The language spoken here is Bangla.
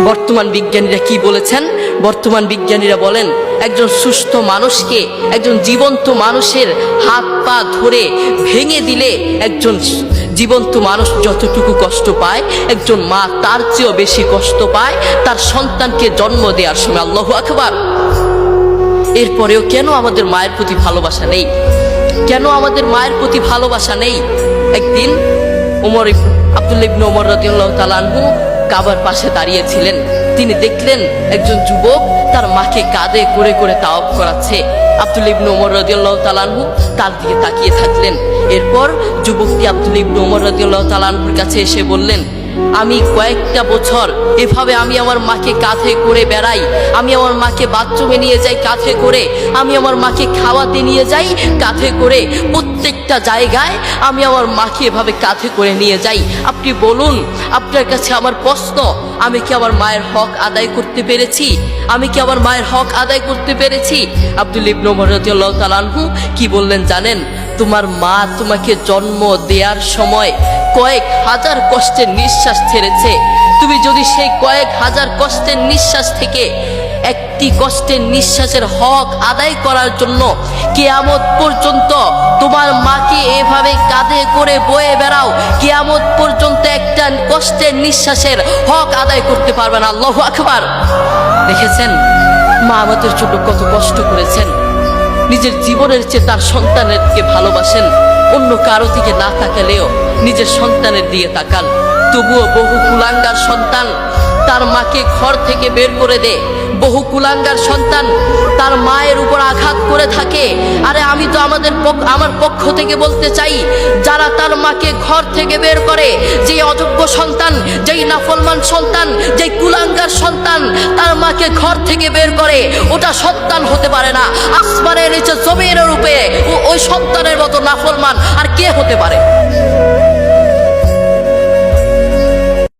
বর্তমান বিজ্ঞানীরা কি বলেছেন? বর্তমান বিজ্ঞানীরা বলেন একজন সুস্থ মানুষকে, একজন জীবন্ত মানুষের হাত পা ধরে ভেঙে দিলে একজন জীবন্ত মানুষ যতটুকু কষ্ট পায়, একজন মা তার চেয়েও বেশি কষ্ট পায় তার সন্তানকে জন্ম দেওয়ার সময়। আল্লাহু আকবার। এরপরেও কেন আমাদের মায়ের প্রতি ভালোবাসা নেই? কেন আমাদের মায়ের প্রতি ভালোবাসা নেই? একদিন আব্দুল্লাহ ইবনে ওমর রাদিয়াল্লাহু তাআলা আনহু কাবার পাশে দাঁড়িয়েছিলেন। তিনি দেখলেন একজন যুবক তার মাকে কাঁধে করে করে তাওয়াফ করাচ্ছে। আব্দুল্লাহ ইবনে ওমর রাদিয়াল্লাহু তাআলা আনহু তার দিকে তাকিয়ে থাকলেন। এরপর যুবকটি আব্দুল্লাহ ইবনে ওমর রাদিয়াল্লাহু তাআলা আনহুর কাছে এসে বললেন, আমি কয়েকটা বছর এভাবে আমি আমার মাকে কাঁধে করে বেড়াই, আমি আমার মাকে বাথরুমে নিয়ে যাই কাঁধে করে, আমি আমার মাকে খাওয়াতে নিয়ে যাই কাঁধে করে, প্রত্যেকটা জায়গায় আমি আমার মাকে এভাবে কাঁধে করে নিয়ে যাই। আপনি বলুন, আপনার কাছে আমার প্রশ্ন, আমি কি আমার মায়ের হক আদায় করতে পেরেছি? আমি কি আমার মায়ের হক আদায় করতে পেরেছি? আব্দুল্লাহ ইবনে ওমর রাদিয়াল্লাহু তাআলা আনহু কি বললেন জানেন? তোমার মা তোমাকে জন্ম দেওয়ার সময় কয়েক হাজার কষ্টের নিঃশ্বাস ছেড়েছে। তুমি যদি সেই কয়েক হাজার কষ্টের নিঃশ্বাস থেকে একটি কষ্টের নিঃশ্বাসের হক আদায় করার জন্য কিয়ামত পর্যন্ত তোমার মাকে এভাবে কাঁধে করে বয়ে বেড়াও, কিয়ামত পর্যন্ত একটা কষ্টের নিঃশ্বাসের হক আদায় করতে পারবে না। আল্লাহু আকবার। দেখেছেন মা আমাদের জন্য কত কষ্ট করেছেন। নিজের জীবনের চেয়ে তার সন্তানেরকে ভালোবাসেন। অন্য কারো দিকে না তাকালেও নিজের সন্তানের দিকে তাকান। তবুও বহু কুলাঙ্গার সন্তান তার মাকে ঘর থেকে বের করে দেয়। বহু কুলাঙ্গার সন্তান তার মায়ের উপর আঘাত করে থাকে। আরে আমি তো আমার পক্ষ থেকে বলতে চাই, যারা তার মাকে ঘর থেকে বের করে, যে অযোগ্য সন্তান, যেই নাফরমান সন্তান, যেই কুলাঙ্গার সন্তান তার মাকে ঘর থেকে বের করে, ওটা সন্তান হতে পারে না। আসমানের নিচে জমিনের উপরে ওই সন্তানের মতো নাফরমান আর কে হতে পারে?